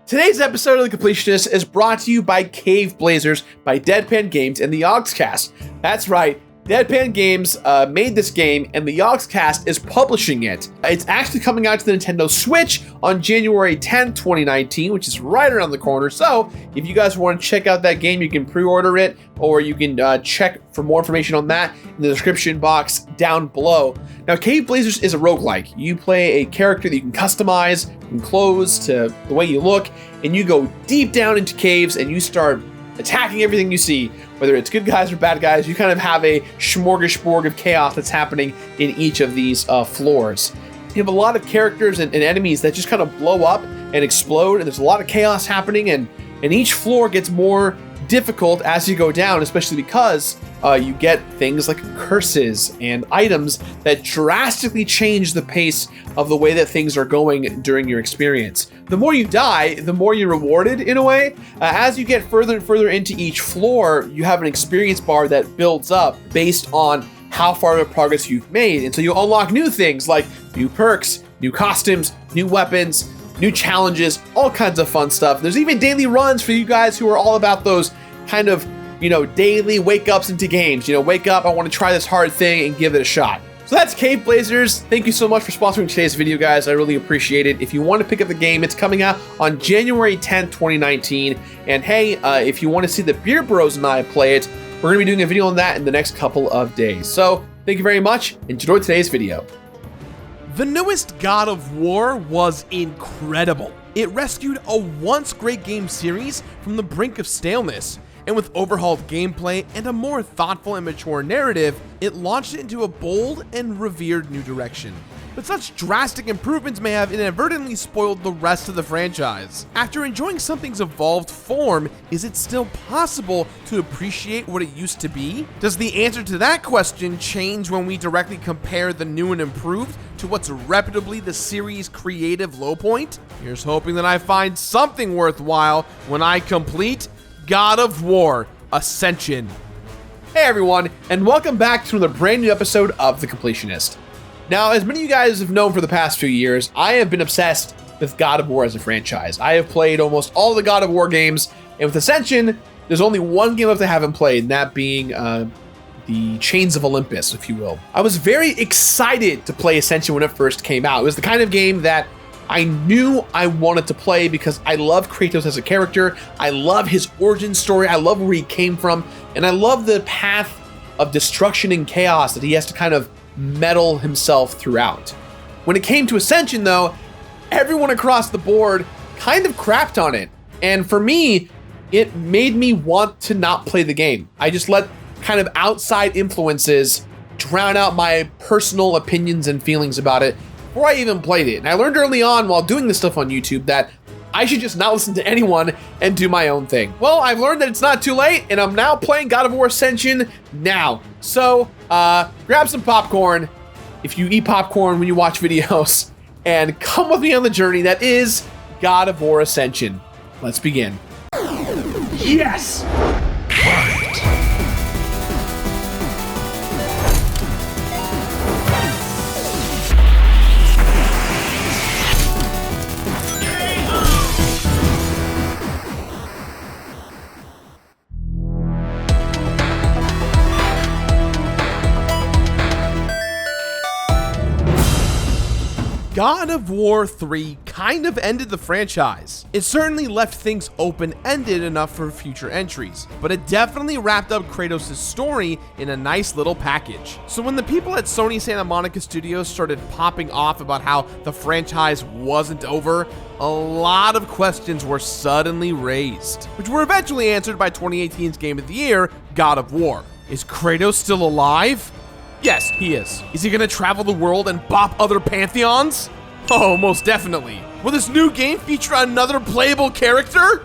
Today's episode of The Completionist is brought to you by Caveblazers by Deadpan Games and the Yogscast. That's right, Deadpan Games made this game and the Yogscast is publishing it. It's actually coming out to the Nintendo Switch on January 10th, 2019, which is right around the corner. So if you guys want to check out that game, you can pre-order it, or you can check for more information on that in the description box down below. Now, Caveblazers is a roguelike. You play a character that you can customize from clothes to the way you look, and you go deep down into caves and you start attacking everything you see, whether it's good guys or bad guys. You kind of have a smorgasbord of chaos that's happening in each of these floors. You have a lot of characters and enemies that just kind of blow up and explode, and there's a lot of chaos happening, and each floor gets more difficult as you go down, especially because you get things like curses and items that drastically change the pace of the way that things are going during your experience. The more you die, the more you're rewarded in a way. As you get further and further into each floor, you have an experience bar that builds up based on how far of progress you've made. And so you unlock new things like new perks, new costumes, new weapons, new challenges, all kinds of fun stuff. There's even daily runs for you guys who are all about those kind of, daily wake ups into games. Wake up, I want to try this hard thing and give it a shot. So that's Caveblazers. Thank you so much for sponsoring today's video, guys. I really appreciate it. If you want to pick up the game, it's coming out on January 10th, 2019. And hey, if you want to see the Beer Bros and I play it, we're going to be doing a video on that in the next couple of days. So thank you very much. Enjoy today's video. The newest God of War was incredible. It rescued a once great game series from the brink of staleness, and with overhauled gameplay and a more thoughtful and mature narrative, it launched it into a bold and revered new direction. But such drastic improvements may have inadvertently spoiled the rest of the franchise. After enjoying something's evolved form, is it still possible to appreciate what it used to be? Does the answer to that question change when we directly compare the new and improved to what's reputably the series' creative low point? Here's hoping that I find something worthwhile when I complete God of War Ascension. Hey everyone, and welcome back to another brand new episode of The Completionist. Now, as many of you guys have known for the past few years, I have been obsessed with God of War as a franchise. I have played almost all the God of War games, and with Ascension, there's only one game left I haven't played, and that being the Chains of Olympus, if you will. I was very excited to play Ascension when it first came out. It was the kind of game that I knew I wanted to play because I love Kratos as a character, I love his origin story, I love where he came from, and I love the path of destruction and chaos that he has to kind of meddle himself throughout. When it came to Ascension, though, everyone across the board kind of crapped on it. And for me, it made me want to not play the game. I just let kind of outside influences drown out my personal opinions and feelings about it before I even played it. And I learned early on while doing this stuff on YouTube that I should just not listen to anyone and do my own thing. Well, I've learned that it's not too late, and I'm now playing God of War Ascension now. So, grab some popcorn, if you eat popcorn when you watch videos, and come with me on the journey that is God of War Ascension. Let's begin. Yes! God of War 3 kind of ended the franchise. It certainly left things open-ended enough for future entries, but it definitely wrapped up Kratos' story in a nice little package. So when the people at Sony Santa Monica Studios started popping off about how the franchise wasn't over, a lot of questions were suddenly raised, which were eventually answered by 2018's Game of the Year, God of War. Is Kratos still alive? Yes, he is. Is he gonna travel the world and bop other pantheons? Oh, most definitely. Will this new game feature another playable character?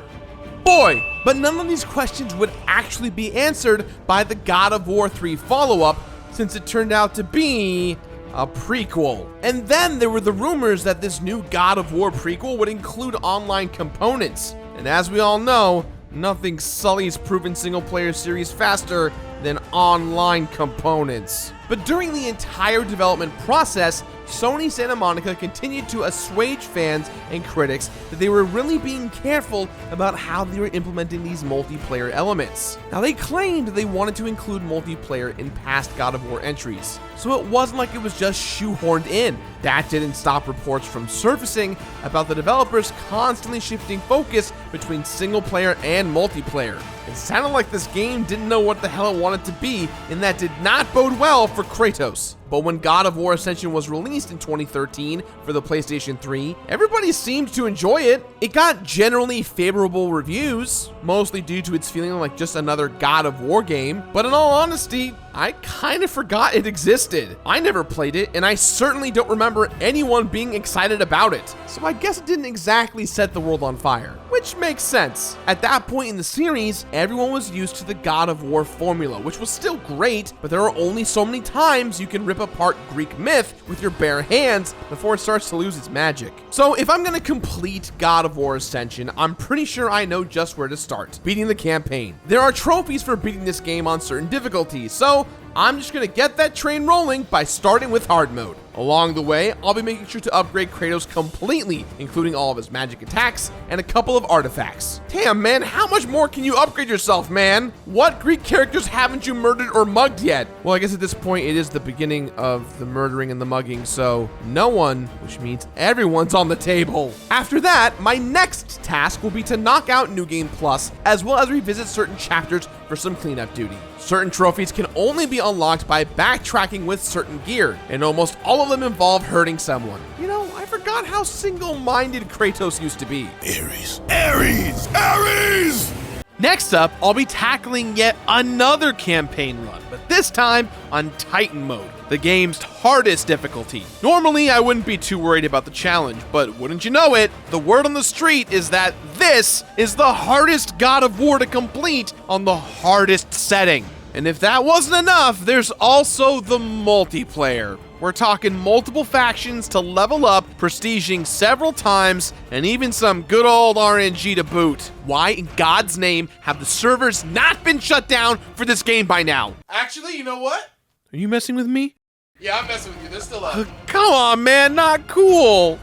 Boy, but none of these questions would actually be answered by the God of War 3 follow-up, since it turned out to be a prequel. And then there were the rumors that this new God of War prequel would include online components. And as we all know, nothing sullies proven single-player series faster than online components. But during the entire development process, Sony Santa Monica continued to assuage fans and critics that they were really being careful about how they were implementing these multiplayer elements. Now, they claimed they wanted to include multiplayer in past God of War entries, so it wasn't like it was just shoehorned in. That didn't stop reports from surfacing about the developers constantly shifting focus between single player and multiplayer. It sounded like this game didn't know what the hell it wanted to be, and that did not bode well for Kratos. But when God of War Ascension was released in 2013 for the PlayStation 3, everybody seemed to enjoy it. It got generally favorable reviews, mostly due to its feeling like just another God of War game. But in all honesty, I kind of forgot it existed. I never played it, and I certainly don't remember anyone being excited about it. So I guess it didn't exactly set the world on fire, which makes sense. At that point in the series, everyone was used to the God of War formula, which was still great, but there are only so many times you can rip apart Greek myth with your bare hands before it starts to lose its magic. So if I'm gonna complete God of War Ascension, I'm pretty sure I know just where to start: beating the campaign. There are trophies for beating this game on certain difficulties, so I'm just gonna get that train rolling by starting with hard mode. Along the way, I'll be making sure to upgrade Kratos completely, including all of his magic attacks and a couple of artifacts. Damn, man, how much more can you upgrade yourself, man? What Greek characters haven't you murdered or mugged yet? Well, I guess at this point, it is the beginning of the murdering and the mugging, so no one, which means everyone's on the table. After that, my next task will be to knock out New Game Plus, as well as revisit certain chapters for some cleanup duty. Certain trophies can only be unlocked by backtracking with certain gear, and almost all of them involve hurting someone. You know, I forgot how single-minded Kratos used to be. Ares! Ares! Ares! Next up, I'll be tackling yet another campaign run, but this time on Titan mode, the game's hardest difficulty. Normally, I wouldn't be too worried about the challenge, but wouldn't you know it, the word on the street is that this is the hardest God of War to complete on the hardest setting. And if that wasn't enough, there's also the multiplayer. We're talking multiple factions to level up, prestiging several times, and even some good old RNG to boot. Why in God's name have the servers not been shut down for this game by now? Actually, you know what? Are you messing with me? Yeah, I'm messing with you. They're still up. Come on, man, not cool.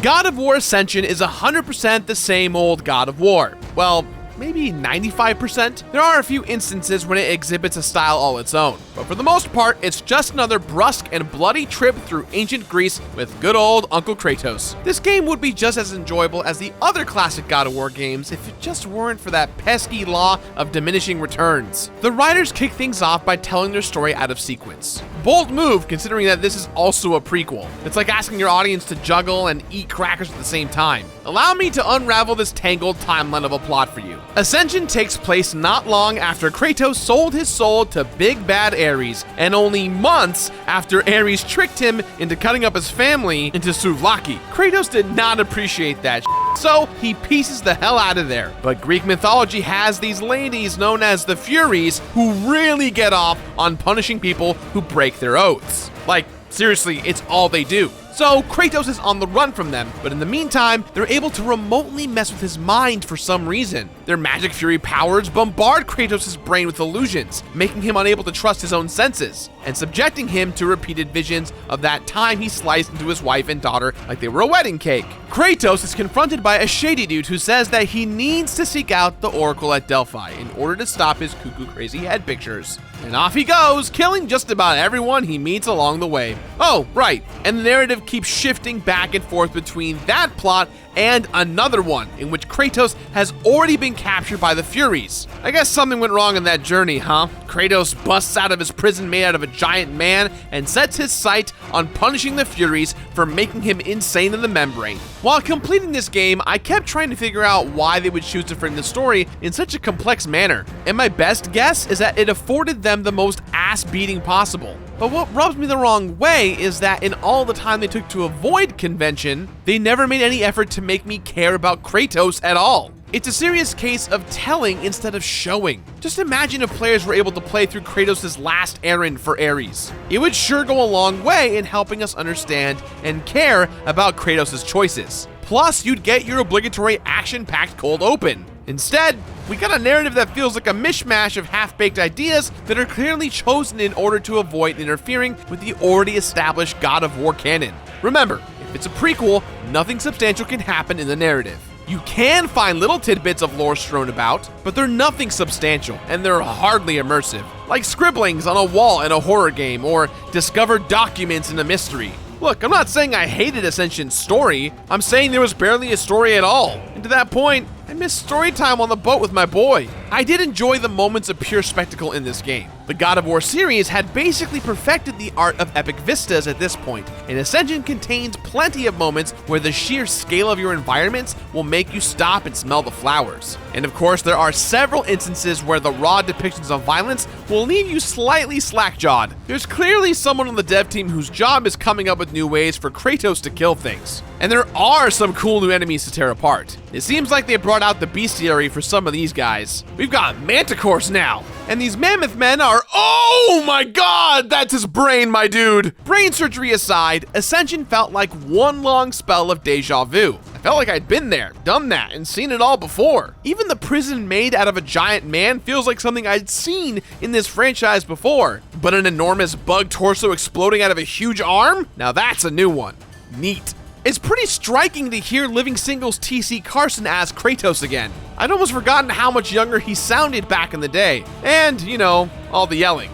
God of War Ascension is 100% the same old God of War. Well, maybe 95%. There are a few instances when it exhibits a style all its own, but for the most part, it's just another brusque and bloody trip through ancient Greece with good old Uncle Kratos. This game would be just as enjoyable as the other classic God of War games if it just weren't for that pesky law of diminishing returns. The writers kick things off by telling their story out of sequence. Bold move, considering that this is also a prequel. It's like asking your audience to juggle and eat crackers at the same time. Allow me to unravel this tangled timeline of a plot for you. Ascension takes place not long after Kratos sold his soul to Big Bad Ares, and only months after Ares tricked him into cutting up his family into souvlaki. Kratos did not appreciate that so he pieces the hell out of there. But Greek mythology has these ladies known as the Furies who really get off on punishing people who break their oaths. Like, seriously, it's all they do. So Kratos is on the run from them, but in the meantime, they're able to remotely mess with his mind for some reason. Their magic fury powers bombard Kratos' brain with illusions, making him unable to trust his own senses, and subjecting him to repeated visions of that time he sliced into his wife and daughter like they were a wedding cake. Kratos is confronted by a shady dude who says that he needs to seek out the Oracle at Delphi in order to stop his cuckoo crazy head pictures. And off he goes, killing just about everyone he meets along the way. Oh, right, and the narrative keeps shifting back and forth between that plot and another one in which Kratos has already been captured by the Furies. I guess something went wrong in that journey, huh? Kratos busts out of his prison made out of a giant man and sets his sight on punishing the Furies for making him insane in the membrane. While completing this game, I kept trying to figure out why they would choose to frame the story in such a complex manner, and my best guess is that it afforded them the most ass-beating possible. But what rubs me the wrong way is that in all the time they took to avoid convention, they never made any effort to make me care about Kratos at all. It's a serious case of telling instead of showing. Just imagine if players were able to play through Kratos' last errand for Ares. It would sure go a long way in helping us understand and care about Kratos' choices. Plus, you'd get your obligatory action-packed cold open. Instead, We got a narrative that feels like a mishmash of half-baked ideas that are clearly chosen in order to avoid interfering with the already established God of War canon. Remember, if it's a prequel, nothing substantial can happen in the narrative. You can find little tidbits of lore strewn about, but they're nothing substantial, and they're hardly immersive, like scribblings on a wall in a horror game, or discovered documents in a mystery. Look, I'm not saying I hated Ascension's story, I'm saying there was barely a story at all, and to that point, I missed story time on the boat with my boy. I did enjoy the moments of pure spectacle in this game. The God of War series had basically perfected the art of epic vistas at this point, and Ascension contains plenty of moments where the sheer scale of your environments will make you stop and smell the flowers. And of course, there are several instances where the raw depictions of violence will leave you slightly slack-jawed. There's clearly someone on the dev team whose job is coming up with new ways for Kratos to kill things. And there are some cool new enemies to tear apart. It seems like they brought out the bestiary for some of these guys. We've got manticores now. And these mammoth men are, oh my god, that's his brain, my dude. Brain surgery aside, Ascension felt like one long spell of deja vu. I felt like I'd been there, done that, and seen it all before. Even the prison made out of a giant man feels like something I'd seen in this franchise before. But an enormous bug torso exploding out of a huge arm? Now that's a new one. Neat. It's pretty striking to hear Living Single's T.C. Carson as Kratos again. I'd almost forgotten how much younger he sounded back in the day. And, you know, all the yelling.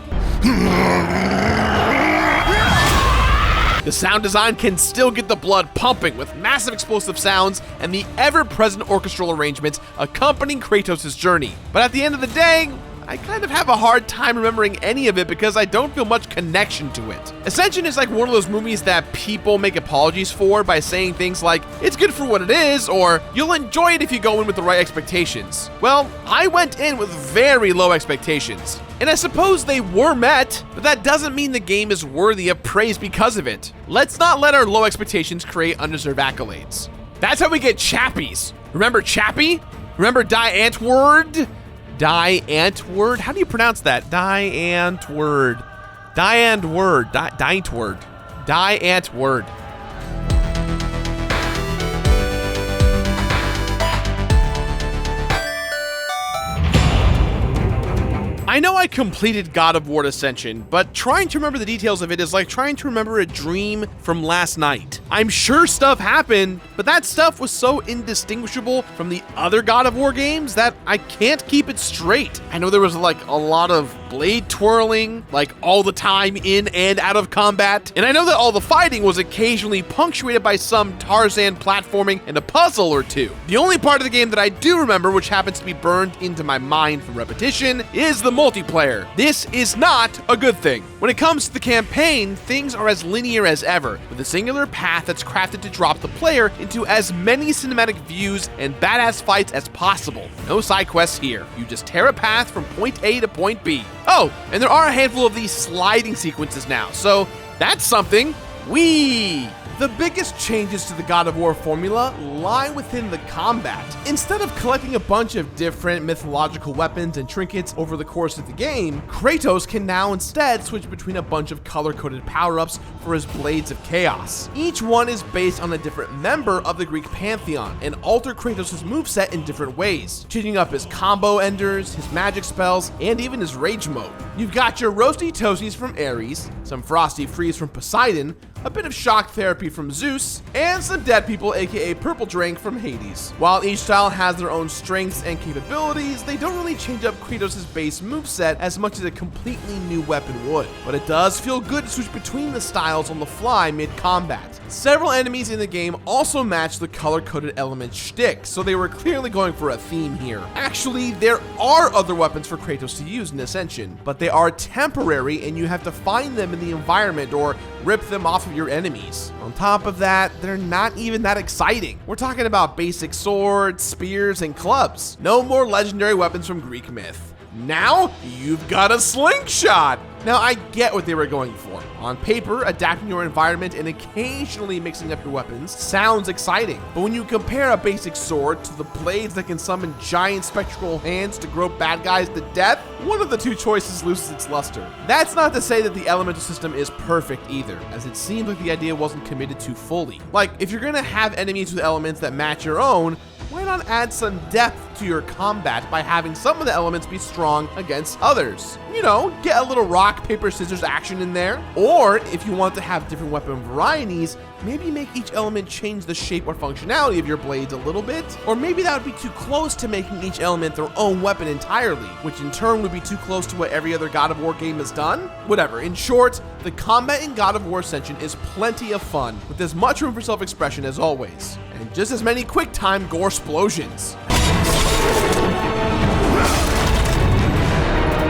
The sound design can still get the blood pumping with massive explosive sounds and the ever-present orchestral arrangements accompanying Kratos' journey. But at the end of the day, I kind of have a hard time remembering any of it because I don't feel much connection to it. Ascension is like one of those movies that people make apologies for by saying things like, it's good for what it is, or you'll enjoy it if you go in with the right expectations. Well, I went in with very low expectations. And I suppose they were met, but that doesn't mean the game is worthy of praise because of it. Let's not let our low expectations create undeserved accolades. That's how we get Chappies. Remember Chappie? Remember Die Antwoord? Diantword? How do you pronounce that? Diantword. Diantword. Diantword. Diantword. I know I completed God of War Ascension, but trying to remember the details of it is like trying to remember a dream from last night. I'm sure stuff happened, but that stuff was so indistinguishable from the other God of War games that I can't keep it straight. I know there was like a lot of blade twirling, like all the time in and out of combat, and I know that all the fighting was occasionally punctuated by some Tarzan platforming and a puzzle or two. The only part of the game that I do remember, which happens to be burned into my mind from repetition, is the multiplayer. This is not a good thing. When it comes to the campaign, things are as linear as ever, with a singular path that's crafted to drop the player into as many cinematic views and badass fights as possible. No side quests here. You just tear a path from point A to point B. Oh, and there are a handful of these sliding sequences now, so that's something. Whee! The biggest changes to the God of War formula lie within the combat. Instead of collecting a bunch of different mythological weapons and trinkets over the course of the game, Kratos can now instead switch between a bunch of color-coded power-ups for his Blades of Chaos. Each one is based on a different member of the Greek pantheon and alter Kratos' moveset in different ways, changing up his combo enders, his magic spells, and even his rage mode. You've got your roasty toasties from Ares, some frosty freeze from Poseidon, a bit of shock therapy from Zeus, and some dead people aka purple drink from Hades. While each style has their own strengths and capabilities, they don't really change up Kratos' base moveset as much as a completely new weapon would. But it does feel good to switch between the styles on the fly mid-combat. Several enemies in the game also match the color-coded element shtick, so they were clearly going for a theme here. Actually, there are other weapons for Kratos to use in Ascension, but they are temporary and you have to find them in the environment or rip them off of your enemies. On top of that, they're not even that exciting. We're talking about basic swords, spears, and clubs. No more legendary weapons from Greek myth. Now, you've got a slingshot! Now, I get what they were going for. On paper, adapting your environment and occasionally mixing up your weapons sounds exciting, but when you compare a basic sword to the blades that can summon giant spectral hands to grope bad guys to death, one of the two choices loses its luster. That's not to say that the elemental system is perfect either, as it seems like the idea wasn't committed to fully. Like, if you're gonna have enemies with elements that match your own, why on add some depth to your combat by having some of the elements be strong against others. You know, get a little rock, paper, scissors action in there. Or if you want to have different weapon varieties, maybe make each element change the shape or functionality of your blades a little bit. Or maybe that would be too close to making each element their own weapon entirely, which in turn would be too close to what every other God of War game has done. Whatever, in short, the combat in God of War Ascension is plenty of fun, with as much room for self-expression as always, and just as many quick-time gore explosions.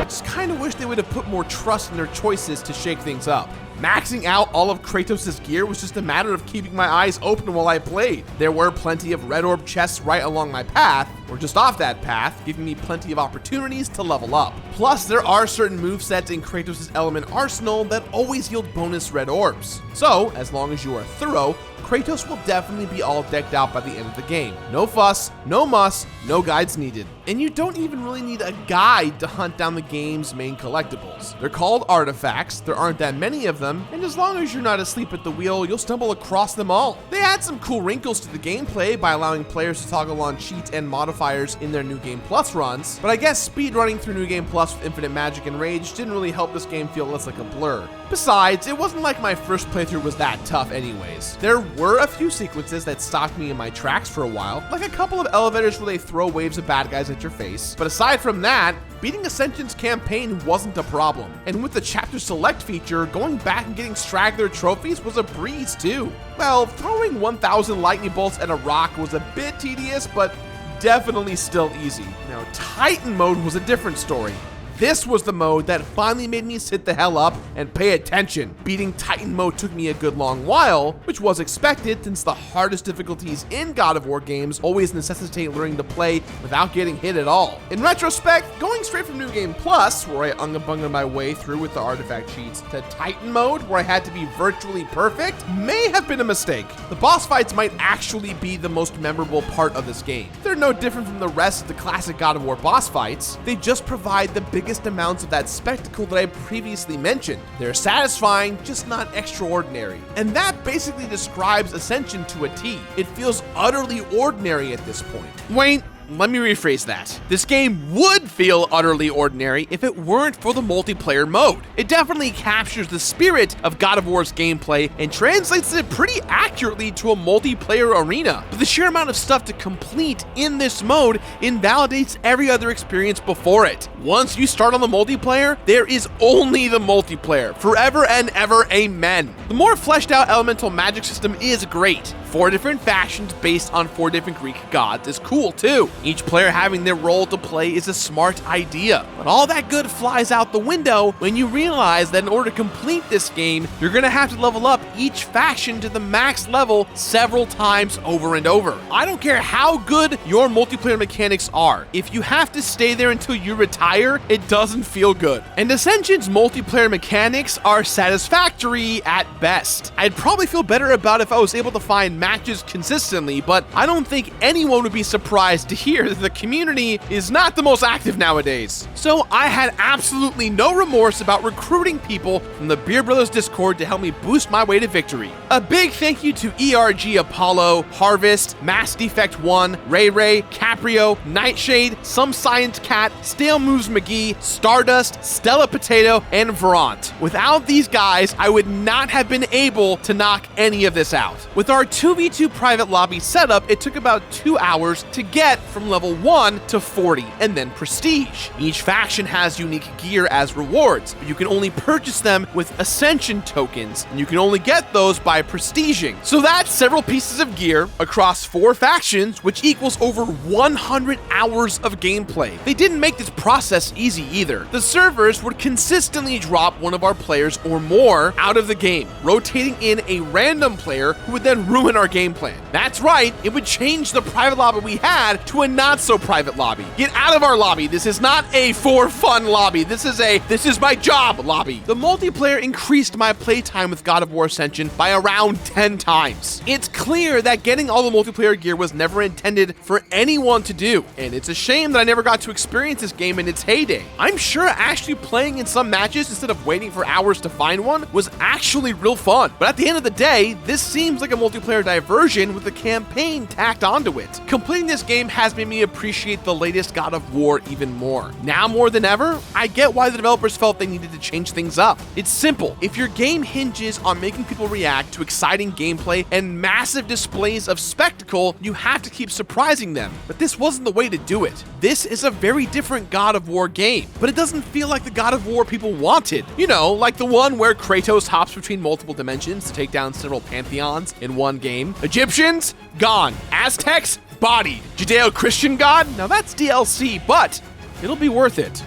Just kinda wish they would have put more trust in their choices to shake things up. Maxing out all of Kratos' gear was just a matter of keeping my eyes open while I played. There were plenty of red orb chests right along my path, or just off that path, giving me plenty of opportunities to level up. Plus, there are certain movesets in Kratos' element arsenal that always yield bonus red orbs. So, as long as you are thorough, Kratos will definitely be all decked out by the end of the game. No fuss, no muss, no guides needed. And you don't even really need a guide to hunt down the game's main collectibles. They're called artifacts, there aren't that many of them, and as long as you're not asleep at the wheel, you'll stumble across them all. They add some cool wrinkles to the gameplay by allowing players to toggle on cheats and modifiers in their New Game Plus runs, but I guess speedrunning through New Game Plus with infinite magic and rage didn't really help this game feel less like a blur. Besides, it wasn't like my first playthrough was that tough anyways. There were a few sequences that stopped me in my tracks for a while, like a couple of elevators where they throw waves of bad guys at your face, but aside from that, beating Ascension's campaign wasn't a problem. And with the chapter select feature, going back and getting straggler trophies was a breeze too. Well, throwing 1,000 lightning bolts at a rock was a bit tedious, but definitely still easy. Now, Titan mode was a different story. This was the mode that finally made me sit the hell up and pay attention. Beating Titan mode took me a good long while, which was expected since the hardest difficulties in God of War games always necessitate learning to play without getting hit at all. In retrospect, going straight from New Game Plus, where I unga-bunga my way through with the artifact cheats, to Titan mode, where I had to be virtually perfect, may have been a mistake. The boss fights might actually be the most memorable part of this game. They're no different from the rest of the classic God of War boss fights. They just provide the biggest amounts of that spectacle that I previously mentioned. They're satisfying, just not extraordinary. And that basically describes Ascension to a T. It feels utterly ordinary at this point. Wait, let me rephrase that. This game would feel utterly ordinary if it weren't for the multiplayer mode. It definitely captures the spirit of God of War's gameplay and translates it pretty accurately to a multiplayer arena. But the sheer amount of stuff to complete in this mode invalidates every other experience before it. Once you start on the multiplayer, there is only the multiplayer. Forever and ever, amen. The more fleshed out elemental magic system is great. 4 different factions based on 4 different Greek gods is cool too. Each player having their role to play is a smart idea, but all that good flies out the window when you realize that in order to complete this game, you're gonna have to level up each faction to the max level several times over and over. I don't care how good your multiplayer mechanics are, if you have to stay there until you retire, it doesn't feel good. And Ascension's multiplayer mechanics are satisfactory at best. I'd probably feel better about if I was able to find matches consistently, but I don't think anyone would be surprised to hear that the community is not the most active nowadays. So I had absolutely no remorse about recruiting people from the Beer Brothers Discord to help me boost my way to victory. A big thank you to ERG Apollo, Harvest, Mass Defect 1, Ray Ray, Caprio, Nightshade, Some Science Cat, Stale Moves McGee, Stardust, Stella Potato, and Veront. Without these guys, I would not have been able to knock any of this out. With our 2v2 private lobby setup, it took about 2 hours to get from level 1 to 40, and then Prestige. Each faction has unique gear as rewards, but you can only purchase them with Ascension tokens, and you can only get those by prestiging. So that's several pieces of gear across 4 factions, which equals over 100 hours of gameplay. They didn't make this process easy either. The servers would consistently drop one of our players or more out of the game, rotating in a random player who would then ruin our game plan. That's right, it would change the private lobby we had to and not so private lobby. Get out of our lobby. This is not a for fun lobby. This is my job lobby. The multiplayer increased my playtime with God of War Ascension by around 10 times. It's clear that getting all the multiplayer gear was never intended for anyone to do, and it's a shame that I never got to experience this game in its heyday. I'm sure actually playing in some matches instead of waiting for hours to find one was actually real fun, but at the end of the day, this seems like a multiplayer diversion with a campaign tacked onto it. Completing this game has made me appreciate the latest God of War even more. Now more than ever, I get why the developers felt they needed to change things up. It's simple. If your game hinges on making people react to exciting gameplay and massive displays of spectacle, you have to keep surprising them. But this wasn't the way to do it. This is a very different God of War game, but it doesn't feel like the God of War people wanted. You know, like the one where Kratos hops between multiple dimensions to take down several pantheons in one game. Egyptians? Gone. Aztecs? Bodied. Judeo-Christian God? Now that's DLC, but it'll be worth it.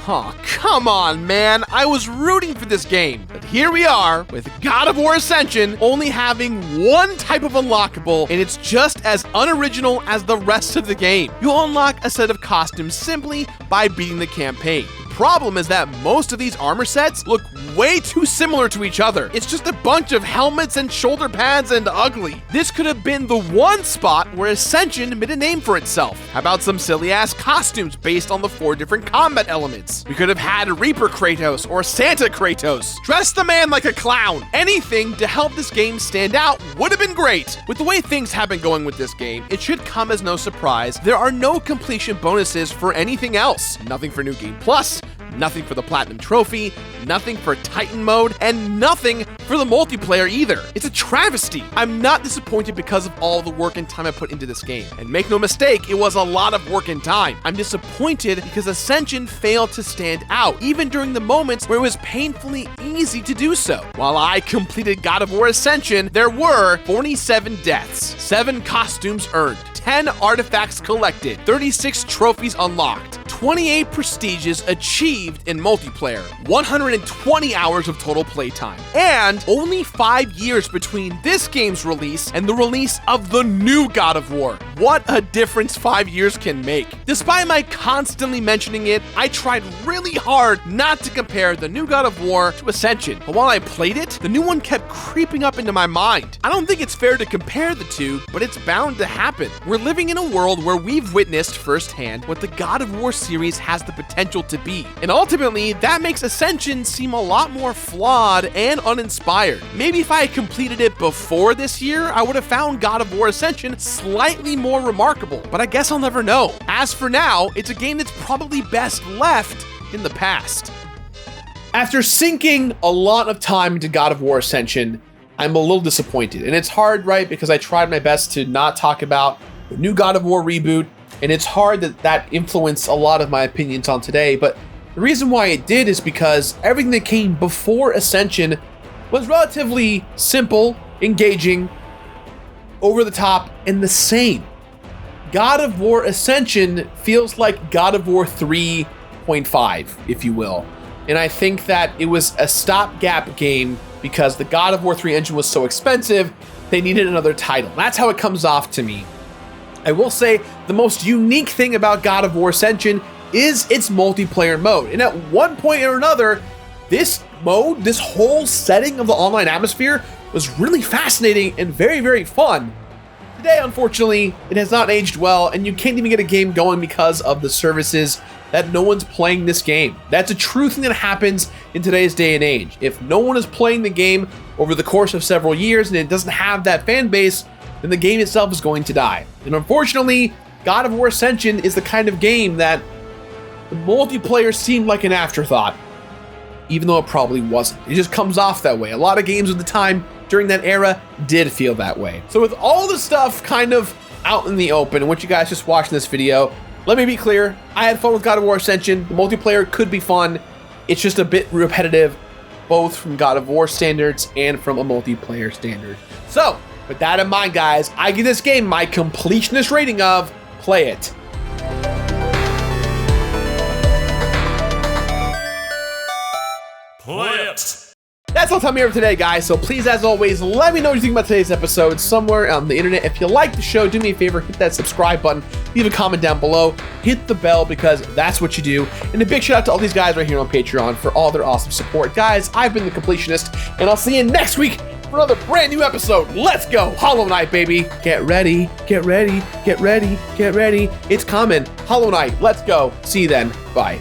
Oh, come on, man. I was rooting for this game. But here we are with God of War Ascension only having one type of unlockable, and it's just as unoriginal as the rest of the game. You'll unlock a set of costumes simply by beating the campaign. The problem is that most of these armor sets look way too similar to each other. It's just a bunch of helmets and shoulder pads and ugly. This could have been the one spot where Ascension made a name for itself. How about some silly ass costumes based on the 4 different combat elements? We could have had Reaper Kratos or Santa Kratos. Dress the man like a clown. Anything to help this game stand out would have been great. With the way things have been going with this game, it should come as no surprise there are no completion bonuses for anything else. Nothing for New Game Plus, nothing for the Platinum Trophy, nothing for Titan Mode, and nothing for the multiplayer either. It's a travesty. I'm not disappointed because of all the work and time I put into this game. And make no mistake, it was a lot of work and time. I'm disappointed because Ascension failed to stand out, even during the moments where it was painfully easy to do so. While I completed God of War Ascension, there were 47 deaths, 7 costumes earned, 10 artifacts collected, 36 trophies unlocked, 28 prestiges achieved in multiplayer, 120 hours of total playtime, and only 5 years between this game's release and the release of the new God of War. What a difference 5 years can make. Despite my constantly mentioning it, I tried really hard not to compare the new God of War to Ascension, but while I played it, the new one kept creeping up into my mind. I don't think it's fair to compare the two, but it's bound to happen. We're living in a world where we've witnessed firsthand what the God of War series has the potential to be. And ultimately, that makes Ascension seem a lot more flawed and uninspired. Maybe if I had completed it before this year, I would have found God of War Ascension slightly more remarkable, but I guess I'll never know. As for now, it's a game that's probably best left in the past. After sinking a lot of time into God of War Ascension, I'm a little disappointed. And it's hard, right? Because I tried my best to not talk about the new God of War reboot, and it's hard that influenced a lot of my opinions on today. But the reason why it did is because everything that came before Ascension was relatively simple, engaging, over the top, and the same. God of War Ascension feels like God of War 3.5, if you will. And I think that it was a stopgap game because the God of War 3 engine was so expensive, they needed another title. That's how it comes off to me. I will say the most unique thing about God of War Ascension is its multiplayer mode. And at one point or another, this mode, this whole setting of the online atmosphere was really fascinating and very, very fun. Today, unfortunately, it has not aged well, and you can't even get a game going because of the services that no one's playing this game. That's a true thing that happens in today's day and age. If no one is playing the game over the course of several years and it doesn't have that fan base, then the game itself is going to die. And unfortunately, God of War Ascension is the kind of game that the multiplayer seemed like an afterthought, even though it probably wasn't. It just comes off that way. A lot of games at the time during that era did feel that way. So with all the stuff kind of out in the open and what you guys just watched in this video, let me be clear, I had fun with God of War Ascension. The multiplayer could be fun. It's just a bit repetitive, both from God of War standards and from a multiplayer standard. So, with that in mind, guys, I give this game my completionist rating of play it. Play it. That's all the time we have for today, guys. So please, as always, let me know what you think about today's episode somewhere on the internet. If you like the show, do me a favor, hit that subscribe button, leave a comment down below, hit the bell because that's what you do. And a big shout out to all these guys right here on Patreon for all their awesome support. Guys, I've been the Completionist, and I'll see you next week for another brand new episode. Let's go. Hollow Knight, baby. Get ready, get ready, get ready, get ready. It's coming. Hollow Knight. Let's go. See you then. Bye.